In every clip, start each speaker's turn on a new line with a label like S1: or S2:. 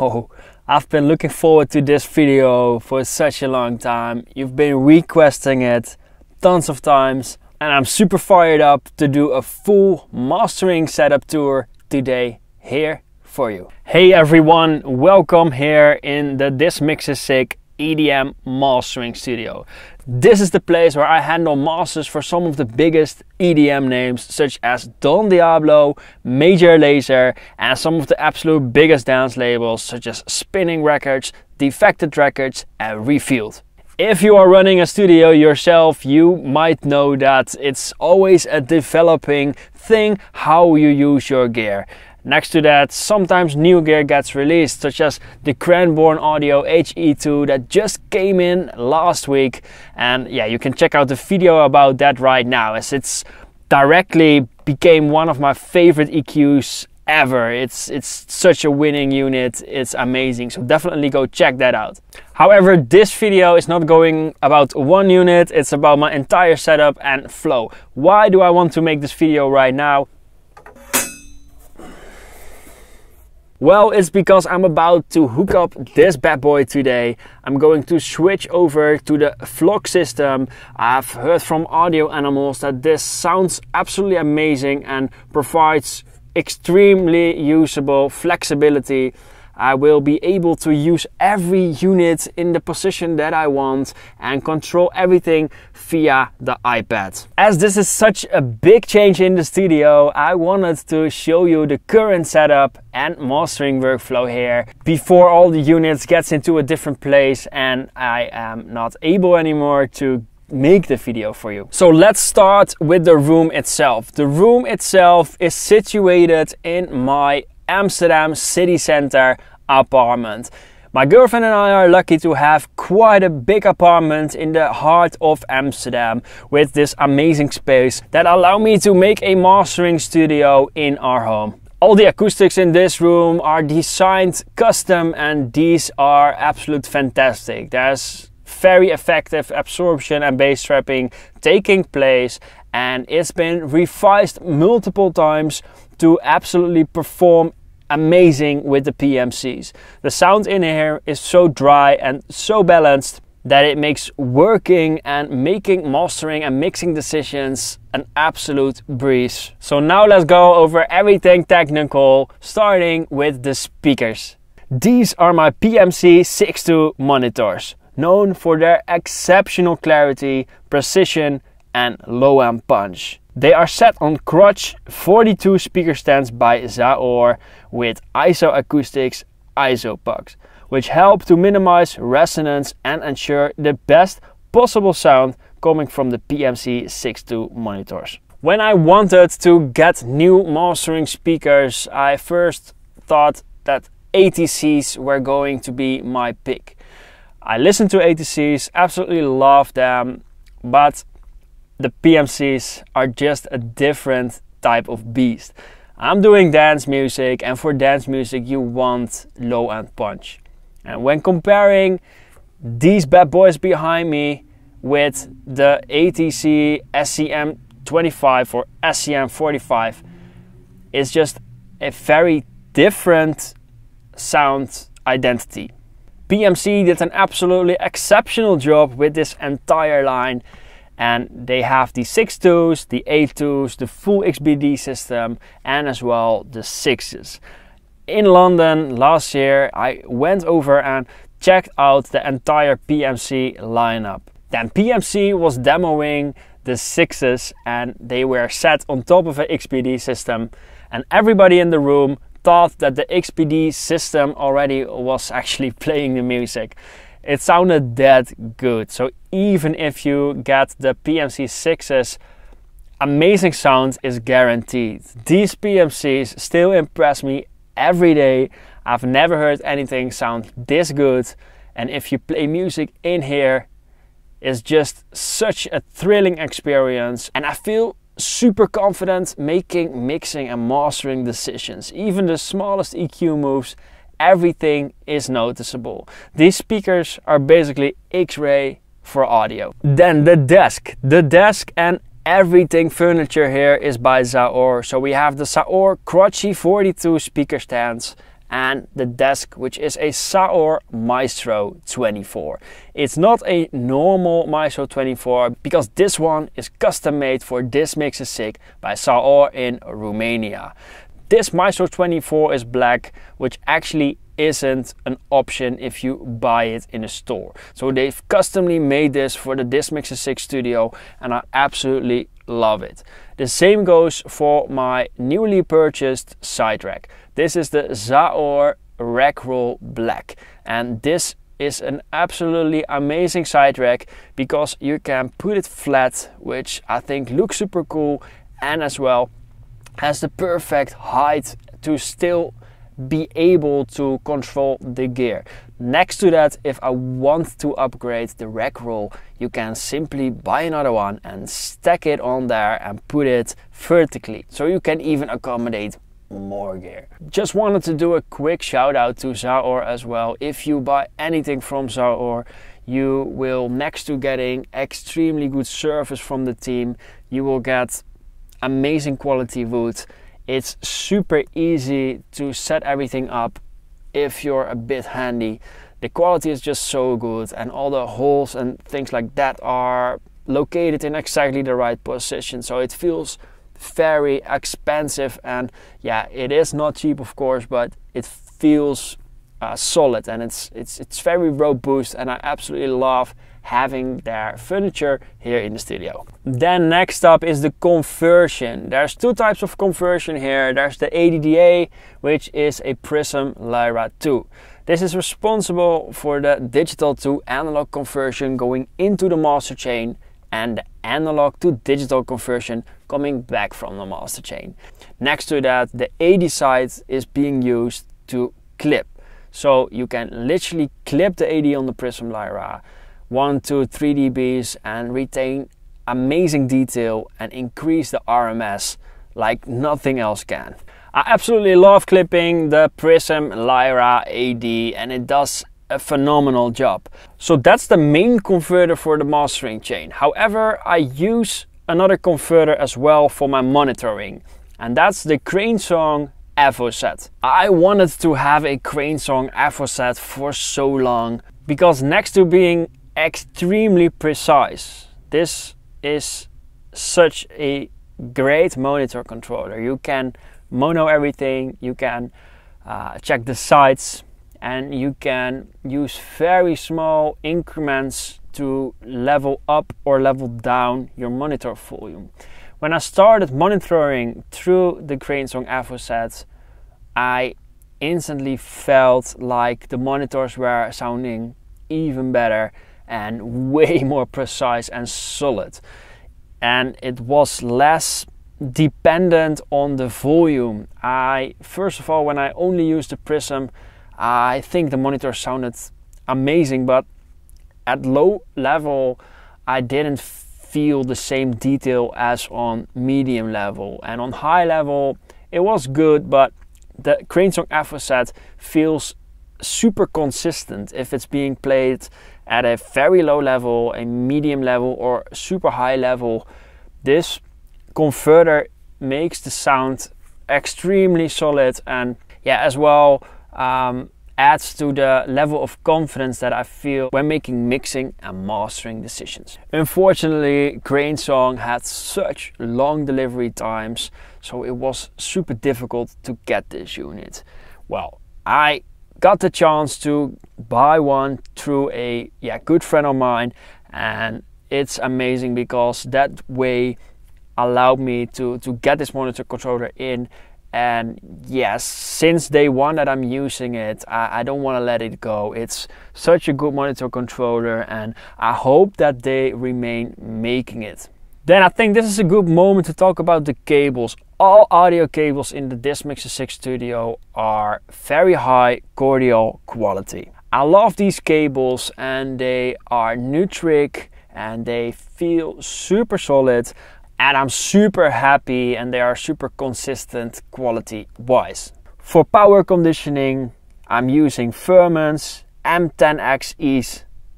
S1: So I've been looking forward to this video for such a long time. You've been requesting it tons of times, and I'm super fired up to do a full mastering setup tour today here for you. Hey everyone, welcome here in the This Mix is Sick EDM mastering studio. This is the place where I handle masters for some of the biggest EDM names such as Don Diablo, Major Lazer, and some of the absolute biggest dance labels such as Spinning Records, Defected Records and Refueled. If you are running a studio yourself, you might know that it's always a developing thing how you use your gear. Next to that, sometimes new gear gets released, such as the Cranborne Audio HE2 that just came in last week. And yeah, you can check out the video about that right now, as it's directly became one of my favorite EQs ever. It's such a winning unit, it's amazing, so definitely go check that out. However, this video is not going about one unit, it's about my entire setup and flow. Why do I want to make this video right now? Well, it's because I'm about to hook up this bad boy today. I'm going to switch over to the Flock system. I've heard from audio animals that this sounds absolutely amazing and provides extremely usable flexibility. I will be able to use every unit in the position that I want and control everything via the iPad. As this is such a big change in the studio, I wanted to show you the current setup and mastering workflow here before all the units gets into a different place and I am not able anymore to make the video for you. So let's start with the room itself. The room itself is situated in my Amsterdam city center apartment. My girlfriend and I are lucky to have quite a big apartment in the heart of Amsterdam with this amazing space that allow me to make a mastering studio in our home. All the acoustics in this room are designed custom and these are absolute fantastic. There's very effective absorption and bass trapping taking place and it's been revised multiple times to absolutely perform amazing with the PMCs. The sound in here is so dry and so balanced that it makes working and making mastering and mixing decisions an absolute breeze. So now let's go over everything technical, starting with the speakers. These are my PMC 6.2 monitors, known for their exceptional clarity, precision and low end punch. They are set on crotch 42 speaker stands by Zaor with IsoAcoustics Iso Pucks, which help to minimize resonance and ensure the best possible sound coming from the PMC 6.2 monitors. When I wanted to get new mastering speakers, I first thought that ATCs were going to be my pick. I listened to ATCs, absolutely love them, but the PMCs are just a different type of beast. I'm doing dance music and for dance music you want low end punch. And when comparing these bad boys behind me with the ATC SCM25 or SCM45, it's just a very different sound identity. PMC did an absolutely exceptional job with this entire line. And they have the 6.2s, the 8.2s, the full XBD system and as well the 6s. In London last year I went over and checked out the entire PMC lineup. Then PMC was demoing the 6s and they were set on top of an XBD system and everybody in the room thought that the XBD system already was actually playing the music. It sounded that good. So even if you get the PMC 6s, amazing sound is guaranteed. These PMCs still impress me every day. I've never heard anything sound this good. And if you play music in here, it's just such a thrilling experience. And I feel super confident making mixing and mastering decisions. Even the smallest EQ moves, everything is noticeable. These speakers are basically X-ray for audio. Then the desk. The desk and everything furniture here is by Zaor. So we have the Zaor Croce 42 speaker stands and the desk, which is a Zaor Maestro 24. It's not a normal Maestro 24 because this one is custom made for this mixer SIG by Zaor in Romania. This Maestro 24 is black, which actually isn't an option if you buy it in a store. So they've customly made this for the This Mixer SIG studio, and I absolutely love it. The same goes for my newly purchased side rack. This is the Zaor Rack Roll Black, and this is an absolutely amazing side rack because you can put it flat, which I think looks super cool, and as well has the perfect height to still be able to control the gear. Next to that, if I want to upgrade the rack roll, you can simply buy another one and stack it on there and put it vertically, so you can even accommodate more gear. Just wanted to do a quick shout out to Zaor as well. If you buy anything from Zaor, you will, next to getting extremely good service from the team, you will get amazing quality wood. It's super easy to set everything up if you're a bit handy. The quality is just so good, and all the holes and things like that are located in exactly the right position, so it feels very expensive. And yeah, it is not cheap of course, but it feels solid, and it's very robust, and I absolutely love having their furniture here in the studio. Then next up is the conversion. There's two types of conversion here. There's the ADDA, which is a Prism Lyra 2. This is responsible for the digital to analog conversion going into the Masterchain, and the analog to digital conversion coming back from the Masterchain. Next to that, the AD side is being used to clip. So you can literally clip the AD on the Prism Lyra 1 to 3 dBs and retain amazing detail and increase the RMS like nothing else can. I absolutely love clipping the Prism Lyra AD, and it does a phenomenal job. So that's the main converter for the mastering chain. However, I use another converter as well for my monitoring, and that's the Cranborne Avocet. I wanted to have a Cranborne Avocet for so long because next to being extremely precise, this is such a great monitor controller. You can mono everything, you can check the sides, and you can use very small increments to level up or level down your monitor volume. When I started monitoring through the Cranborne Avocet, I instantly felt like the monitors were sounding even better and way more precise and solid. And it was less dependent on the volume. First of all, when I only used the Prism, I think the monitor sounded amazing, but at low level I didn't feel the same detail as on medium level, and on high level it was good, but the Cranborne Avocet feels super consistent if it's being played at a very low level, a medium level, or super high level. This converter makes the sound extremely solid, and yeah, as well adds to the level of confidence that I feel when making mixing and mastering decisions. Unfortunately, Cranborne had such long delivery times, so it was super difficult to get this unit. Well, I got the chance to buy one through a good friend of mine, and it's amazing because that way allowed me to get this monitor controller in. And yes, since day one that I'm using it, I don't want to let it go. It's such a good monitor controller, and I hope that they remain making it. Then I think this is a good moment to talk about the cables. All audio cables in the This Mixer SIG studio are very high Cordial quality. I love these cables, and they are Nutric and they feel super solid. And I'm super happy, and they are super consistent quality wise. For power conditioning, I'm using Furman's M-10x E,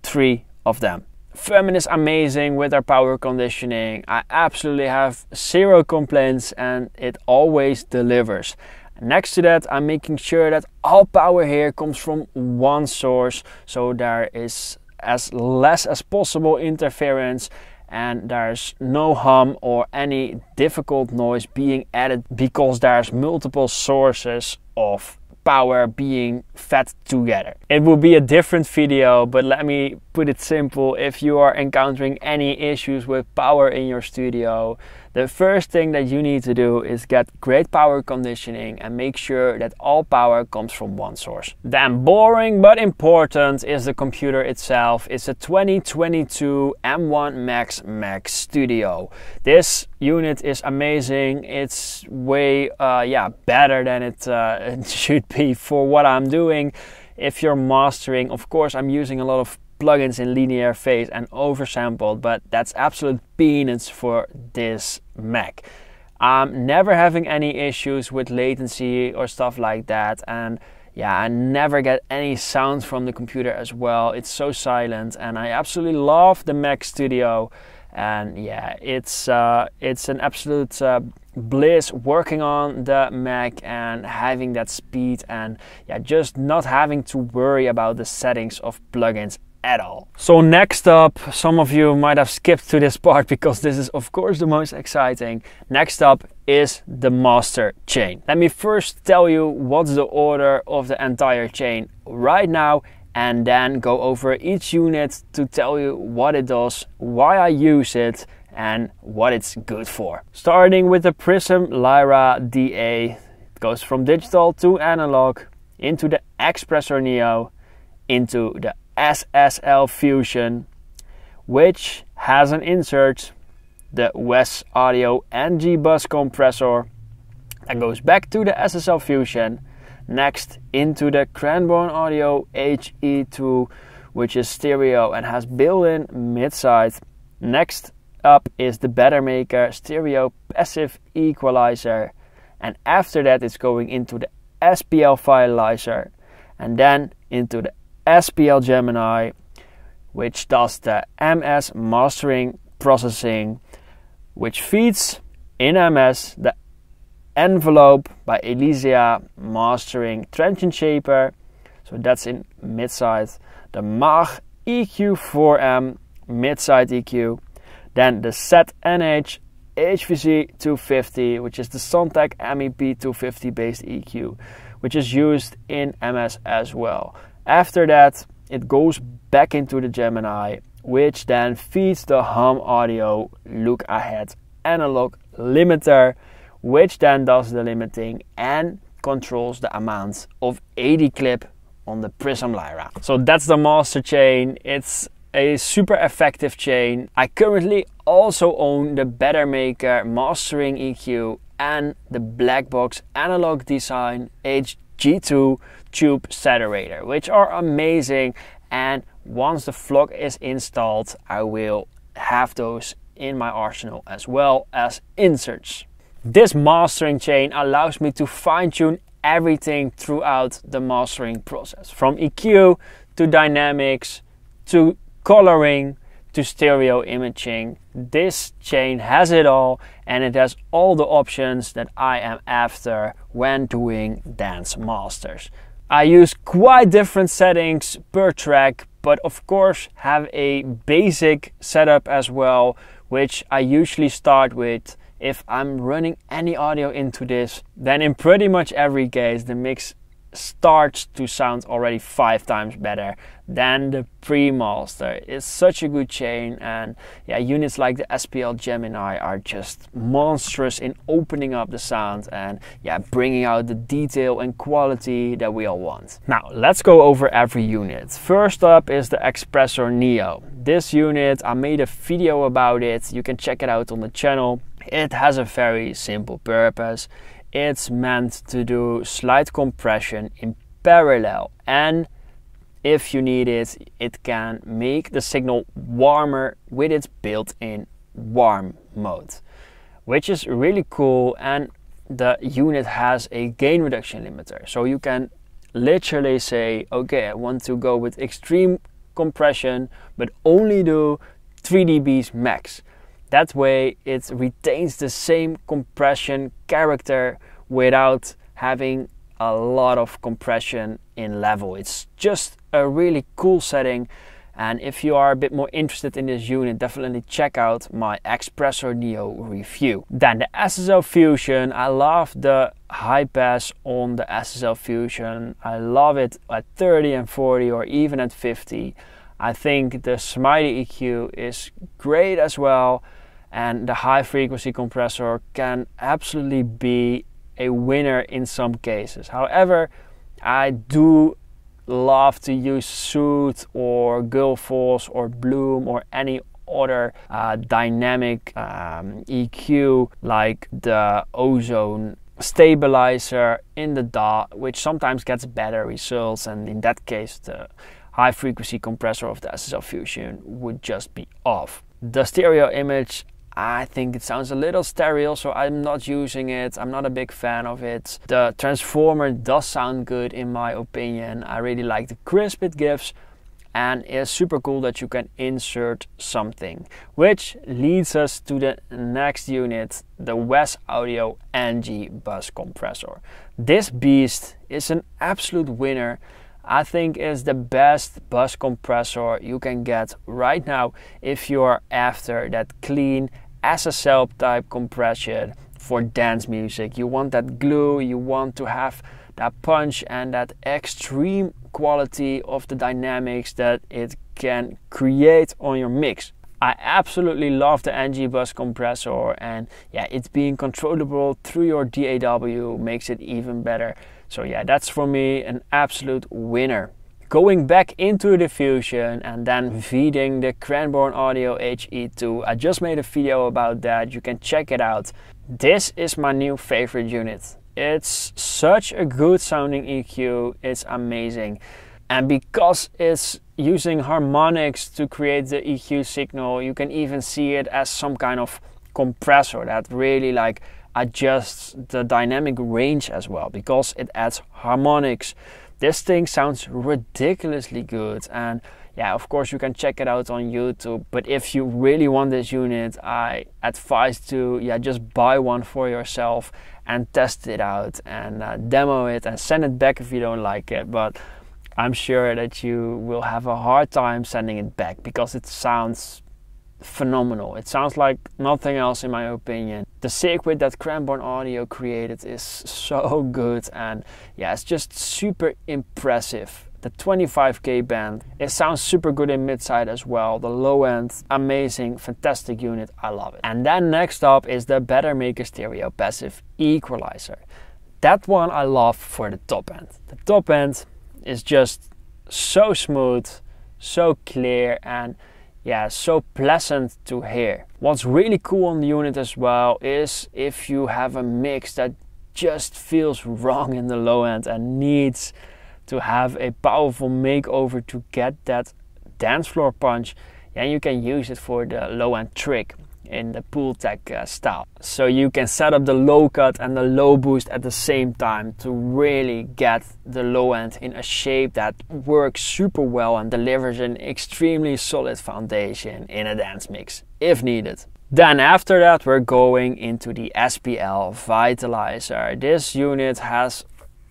S1: 3 of them. Furman is amazing with their power conditioning. I absolutely have zero complaints, and it always delivers. Next to that, I'm making sure that all power here comes from one source, so there is as less as possible interference and there's no hum or any difficult noise being added because there's multiple sources of power being fed together. It will be a different video, but let me put it simple. If you are encountering any issues with power in your studio, the first thing that you need to do is get great power conditioning and make sure that all power comes from one source. Then boring but important is the computer itself. It's a 2022 M1 Max Mac Studio. This unit is amazing. It's way better than it should be for what I'm doing. If you're mastering, of course I'm using a lot of plugins in linear phase and oversampled, but that's absolute peanuts for this Mac. I'm never having any issues with latency or stuff like that, and yeah, I never get any sound from the computer as well. It's so silent, and I absolutely love the Mac Studio. And yeah, it's an absolute bliss working on the Mac and having that speed, and yeah, just not having to worry about the settings of plugins at all. So next up, some of you might have skipped to this part because this is of course the most exciting. Next up is the Masterchain. Let me first tell you what's the order of the entire chain right now, and then go over each unit to tell you what it does, why I use it, and what it's good for. Starting with the Prism Lyra DA, it goes from digital to analog, into the Xpressor Neo, into the SSL Fusion, which has an insert, the Wes Audio ngBus compressor, that goes back to the SSL Fusion. Next, into the Cranborne Audio HE2, which is stereo and has built-in mid-side. Next up is the Bettermaker stereo passive equalizer, and after that it's going into the SPL Vitalizer, and then into the SPL Gemini, which does the MS mastering processing, which feeds in MS the Nvelope by Elysia mastering transient shaper, so that's in mid-side, the Mäag EQ4M mid-side EQ, then the Z&H HV250, which is the Soundtech MEP250 based EQ, which is used in MS as well. After that, it goes back into the Gemini, which then feeds the hum audio look ahead analog limiter, which then does the limiting and controls the amount of 80 clip on the Prism Lyra. So that's the Masterchain. It's a super effective chain. I currently also own the Bettermaker mastering EQ and the black box analog design HG2 tube saturator, which are amazing, and once the flock is installed I will have those in my arsenal as well as inserts. This mastering chain allows me to fine-tune everything throughout the mastering process, from EQ to dynamics to coloring to stereo imaging. This chain has it all, and it has all the options that I am after when doing dance masters. I use quite different settings per track, but of course have a basic setup as well, which I usually start with. If I'm running any audio into this, then in pretty much every case the mix starts to sound already 5 times better than the pre-master. It's such a good chain, and yeah, units like the SPL Gemini are just monstrous in opening up the sound and yeah, bringing out the detail and quality that we all want. Now let's go over every unit. First up is the Xpressor Neo. This unit, I made a video about it, you can check it out on the channel. It has a very simple purpose. It's meant to do slide compression in parallel, and if you need it, it can make the signal warmer with its built-in warm mode, which is really cool. And the unit has a gain reduction limiter, so you can literally say, okay, I want to go with extreme compression but only do 3 dBs max. That way it retains the same compression character without having a lot of compression in level. It's just a really cool setting, and if you are a bit more interested in this unit, definitely check out my Xpressor Neo review. Then the SSL Fusion, I love the high pass on the SSL Fusion. I love it at 30 and 40 or even at 50. I think the Smiley EQ is great as well, and the high frequency compressor can absolutely be a winner in some cases. However, I do love to use Soothe or Gullfoss or Bloom or any other dynamic EQ like the Ozone stabilizer in the DAW, which sometimes gets better results, and in that case the high frequency compressor of the SSL Fusion would just be off. The stereo image, I think it sounds a little sterile, so I'm not using it. I'm not a big fan of it. The transformer does sound good in my opinion. I really like the crisp it gives, and it's super cool that you can insert something. Which leads us to the next unit, the Wes Audio ngBus compressor. This beast is an absolute winner. I think is the best bus compressor you can get right now if you are after that clean SSL type compression for dance music. You want that glue, you want to have that punch and that extreme quality of the dynamics that it can create on your mix. I absolutely love the ngBus compressor, and yeah, it's being controllable through your DAW makes it even better. So yeah, that's for me an absolute winner. Going back into the Fusion and then feeding the Cranborne Audio HE2. I just made a video about that, you can check it out. This is my new favorite unit. It's such a good sounding EQ, it's amazing. And because it's using harmonics to create the EQ signal, you can even see it as some kind of compressor that really like adjusts the dynamic range as well, because it adds harmonics. This thing sounds ridiculously good, and yeah, of course you can check it out on YouTube. But if you really want this unit, I advise to just buy one for yourself and test it out and demo it and send it back if you don't like it. But I'm sure that you will have a hard time sending it back because it sounds phenomenal. It sounds like nothing else in my opinion. The circuit that Cranborne Audio created is so good, and yeah, it's just super impressive. The 25K band, it sounds super good in mid-side as well. The low end, amazing, fantastic unit, I love it. And then next up is the Bettermaker Stereo Passive Equalizer. That one I love for the top end. The top end is just so smooth, so clear, and yeah, so pleasant to hear. What's really cool on the unit as well is if you have a mix that just feels wrong in the low end and needs to have a powerful makeover to get that dance floor punch, then you can use it for the low end trick in the pool tech style. So you can set up the low cut and the low boost at the same time to really get the low end in a shape that works super well and delivers an extremely solid foundation in a dance mix if needed. Then after that we're going into the SPL Vitalizer. This unit has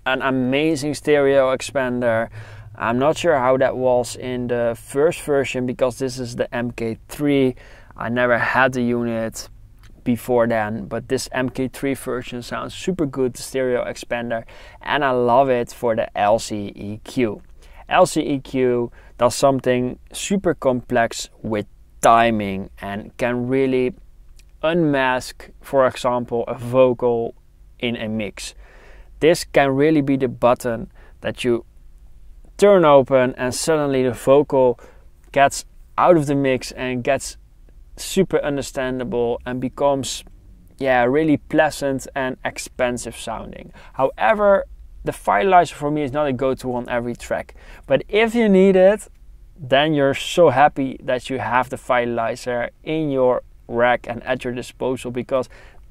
S1: an amazing stereo expander. I'm not sure how that was in the first version because this is the MK3. I never had the unit before then, but this MK3 version sounds super good, the stereo expander, and I love it for the LCEQ. LCEQ does something super complex with timing and can really unmask, for example, a vocal in a mix. This can really be the button that you turn open and suddenly the vocal gets out of the mix and gets super understandable and becomes really pleasant and expensive sounding. However, the Vitalizer for me is not a go-to on every track, but if you need it, then you're so happy that you have the Vitalizer in your rack and at your disposal, because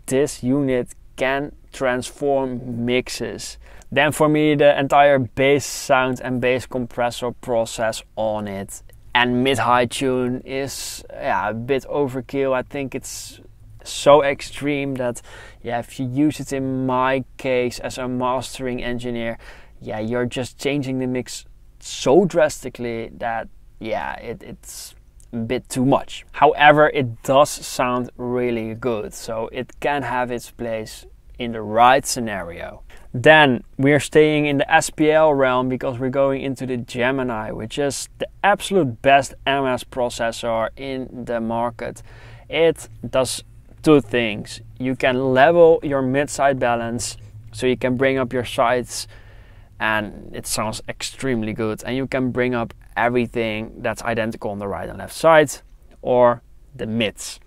S1: this unit can transform mixes. Then for me, the entire bass sound and bass compressor process on it and mid-high tune is a bit overkill. I think it's so extreme that, yeah, if you use it in my case as a mastering engineer, yeah, you're just changing the mix so drastically that, yeah, it's a bit too much. However, it does sound really good, so it can have its place in the right scenario. Then we're staying in the SPL realm because we're going into the Gemini, which is the absolute best MS processor in the market. It does two things. You can level your mid-side balance, so you can bring up your sides and it sounds extremely good, and you can bring up everything that's identical on the right and left side, or the mids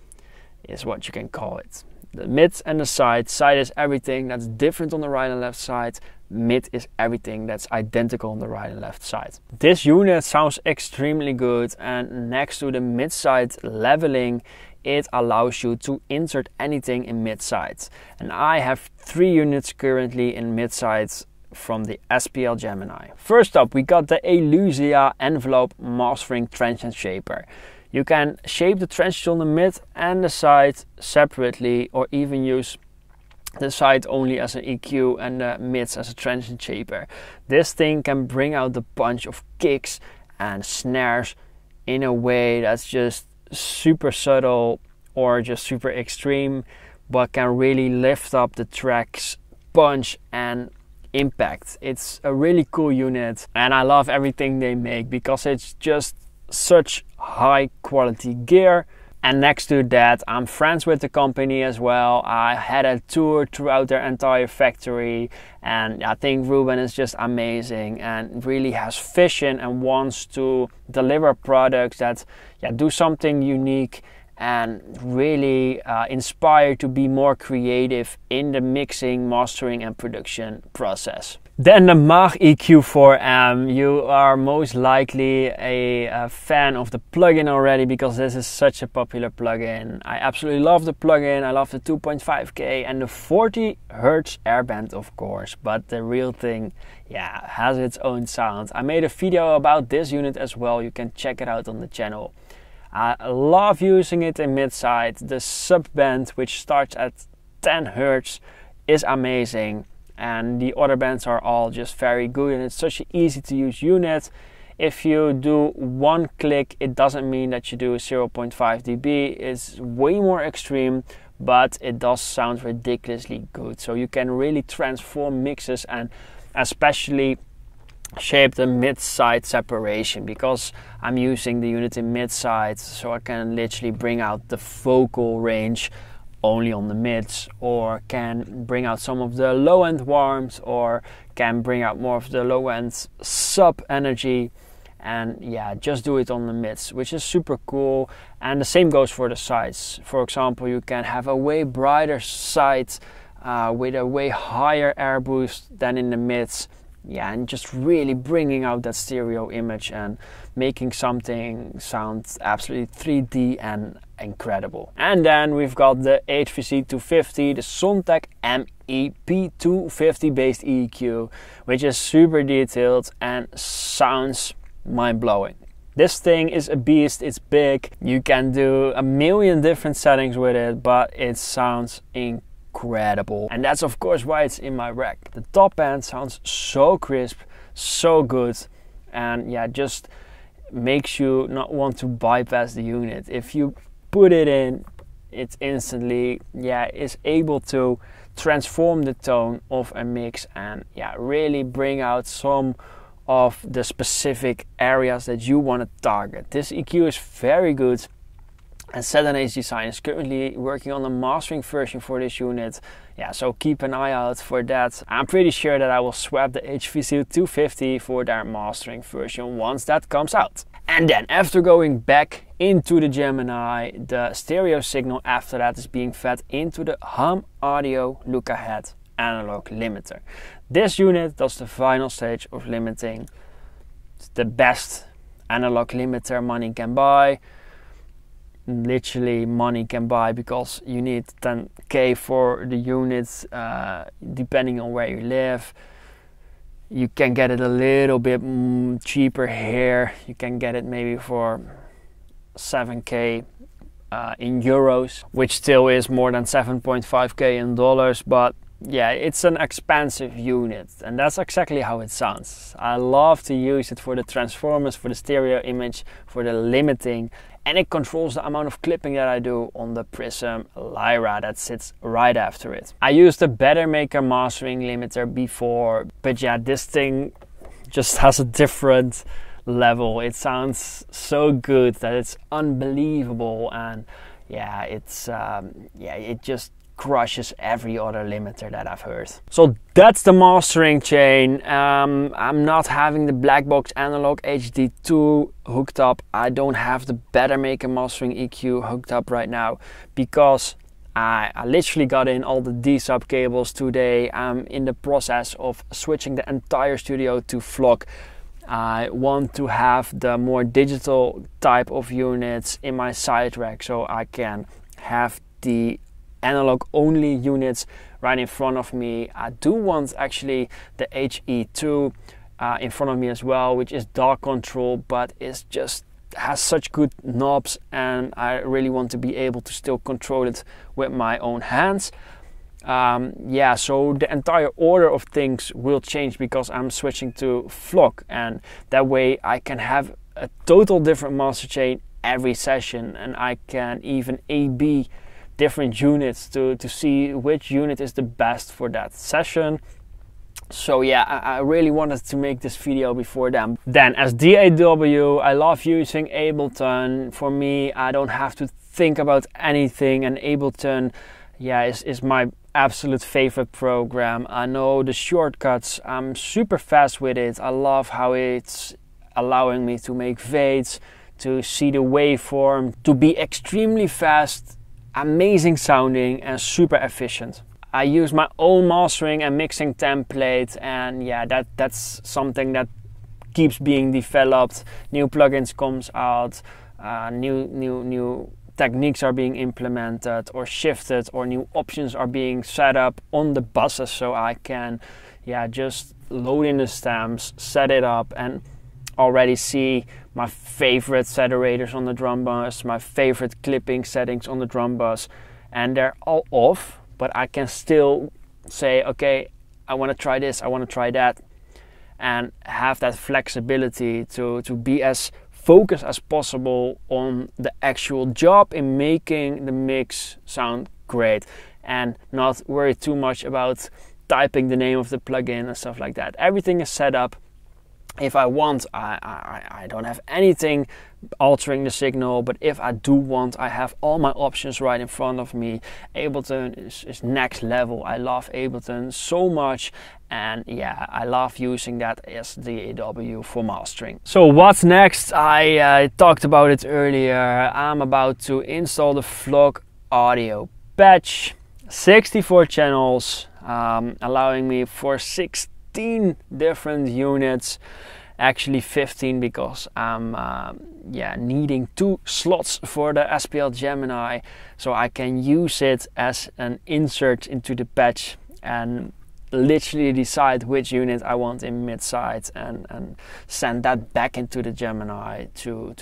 S1: is what you can call it. The mids and the side. Side is everything that's different on the right and left side. Mid is everything that's identical on the right and left side. This unit sounds extremely good, and next to the mid-side leveling, it allows you to insert anything in mid-sides. And I have 3 units currently in mid-sides from the SPL Gemini. First up, we got the Elysia Nvelope Mastering Transient Shaper. You can shape the transient on the mid and the side separately, or even use the side only as an EQ and the mids as a transient shaper. This thing can bring out a bunch of kicks and snares in a way that's just super subtle or just super extreme, but can really lift up the track's punch and impact. It's a really cool unit, and I love everything they make because it's just such high quality gear. And next to that, I'm friends with the company as well. I had a tour throughout their entire factory, and I think Ruben is just amazing and really has vision and wants to deliver products that, yeah, do something unique and really inspire to be more creative in the mixing, mastering and production process. Then the Mäag EQ4M. You are most likely a fan of the plugin already, because this is such a popular plugin. I absolutely love the plugin. I love the 2.5K and the 40 Hz airband, of course, but the real thing, yeah, has its own sound. I made a video about this unit as well. You can check it out on the channel. I love using it in mid-side. The sub-band, which starts at 10 Hz, is amazing. And the other bands are all just very good, and it's such an easy to use unit. If you do one click, it doesn't mean that you do 0.5 dB. It's way more extreme, but it does sound ridiculously good. So you can really transform mixes and especially shape the mid-side separation, because I'm using the unit in mid-side, so I can literally bring out the vocal range only on the mids, or can bring out some of the low-end warms, or can bring out more of the low-end sub energy, and yeah, just do it on the mids, which is super cool. And the same goes for the sides. For example, you can have a way brighter side with a way higher air boost than in the mids. Yeah, and just really bringing out that stereo image and making something sound absolutely 3D and incredible. And then we've got the HVC250, the Sontec MEP250 based EQ, which is super detailed and sounds mind-blowing. This thing is a beast. It's big. You can do a million different settings with it, but it sounds incredible. And that's of course why it's in my rack. The top end sounds so crisp, so good, and yeah, just makes you not want to bypass the unit. If you put it in, it's instantly, yeah, is able to transform the tone of a mix and yeah, really bring out some of the specific areas that you want to target. This EQ is very good, and Z&H Designs is currently working on the mastering version for this unit. Yeah, so keep an eye out for that. I'm pretty sure that I will swap the HVC250 for their mastering version once that comes out. And then after going back into the Gemini, the stereo signal after that is being fed into the Hum Audio Look Ahead analog limiter. This unit does the final stage of limiting. It's the best analog limiter money can buy. Literally money can buy, because you need 10k for the units depending on where you live. You can get it a little bit cheaper here. You can get it maybe for 7k in euros, which still is more than 7.5k in dollars, but yeah, it's an expensive unit, and that's exactly how it sounds. I love to use it for the transformers, for the stereo image, for the limiting, and it controls the amount of clipping that I do on the Prism Lyra that sits right after it. I used the Bettermaker mastering limiter before, but yeah, this thing just has a different level. It sounds so good that it's unbelievable, and yeah, it just crushes every other limiter that I've heard. So that's the mastering chain. I'm not having the black box analog HD2 hooked up. I don't have the Bettermaker mastering EQ hooked up right now because I literally got in all the D-sub cables today. I'm in the process of switching the entire studio to FLOC. I want to have the more digital type of units in my side rack, so I can have the analog only units right in front of me. I do want actually the HE2 in front of me as well, which is dark control, but it's just has such good knobs, and I really want to be able to still control it with my own hands. Yeah, so the entire order of things will change because I'm switching to FLOC, and that way I can have a total different master chain every session, and I can even A/B different units to see which unit is the best for that session. So yeah, I really wanted to make this video before then. Then as DAW, I love using Ableton. For me, I don't have to think about anything, and Ableton, yeah, is my absolute favorite program. I know the shortcuts, I'm super fast with it. I love how it's allowing me to make fades, to see the waveform, to be extremely fast, amazing sounding, and super efficient. I use my own mastering and mixing template, and yeah, that's something that keeps being developed. New plugins comes out, new techniques are being implemented or shifted, or new options are being set up on the buses, so I can just load in the stems, set it up, and already see my favorite saturators on the drum bus, my favorite clipping settings on the drum bus, and they're all off, but I can still say, okay, I want to try this, I want to try that, and have that flexibility to be as focused as possible on the actual job in making the mix sound great, and not worry too much about typing the name of the plugin and stuff like that. Everything is set up. If I want, I don't have anything altering the signal, but if I do want, I have all my options right in front of me. Ableton is next level. I love Ableton so much, and yeah, I love using that as the DAW for mastering. So what's next? I talked about it earlier. I'm about to install the FLOC audio patch, 64 channels, allowing me for 16 different units, actually 15 because I'm needing 2 slots for the SPL Gemini, so I can use it as an insert into the patch and literally decide which unit I want in mid-side and send that back into the Gemini to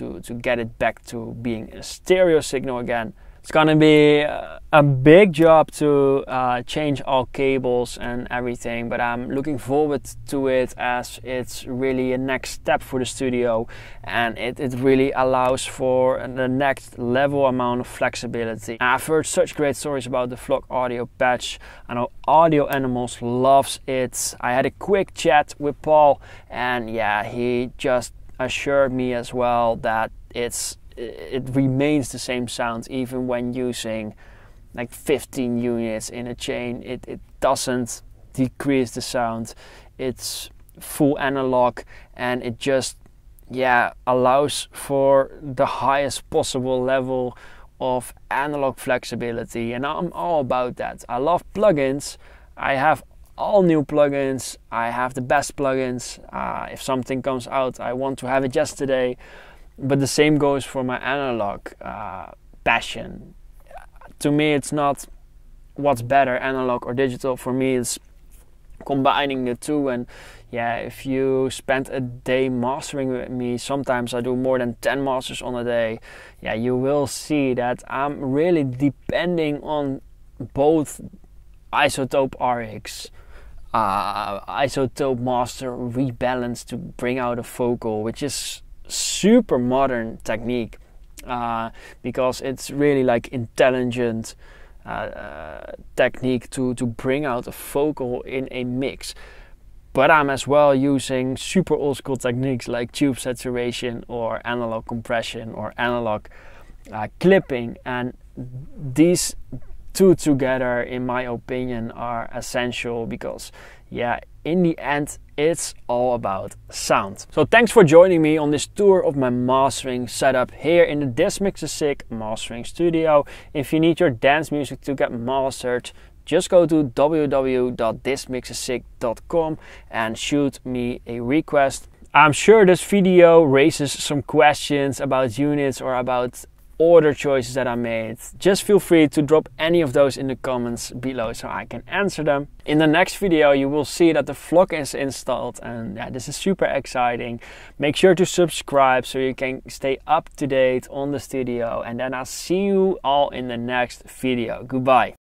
S1: get it back to being a stereo signal again. It's gonna be a big job to change all cables and everything, but I'm looking forward to it as it's really a next step for the studio, and it really allows for the next level amount of flexibility. I've heard such great stories about the FLOC audio patch. I know Audio Animals loves it. I had a quick chat with Paul, and yeah, he just assured me as well that it remains the same sound even when using like 15 units in a chain. It doesn't decrease the sound. It's full analog, and it just allows for the highest possible level of analog flexibility, and I'm all about that. I love plugins. I have all new plugins. I have the best plugins. If something comes out, I want to have it yesterday. But the same goes for my analog passion. To me, it's not what's better, analog or digital. For me, it's combining the two. And yeah, if you spend a day mastering with me, sometimes I do more than 10 masters on a day, yeah, you will see that I'm really depending on both iZotope RX, iZotope Master rebalance to bring out a vocal, which is super modern technique, because it's really like intelligent technique to bring out a vocal in a mix. But I'm as well using super old school techniques like tube saturation or analog compression or analog clipping, and these two together, in my opinion, are essential because, yeah, in the end, it's all about sound. So thanks for joining me on this tour of my mastering setup here in the This Mix is Sick mastering studio. If you need your dance music to get mastered, just go to www.thismixisick.com and shoot me a request. I'm sure this video raises some questions about units or about order choices that I made. Just feel free to drop any of those in the comments below so I can answer them. In the next video you will see that the vlog is installed, and yeah, this is super exciting. Make sure to subscribe so you can stay up to date on the studio, and then I'll see you all in the next video. Goodbye.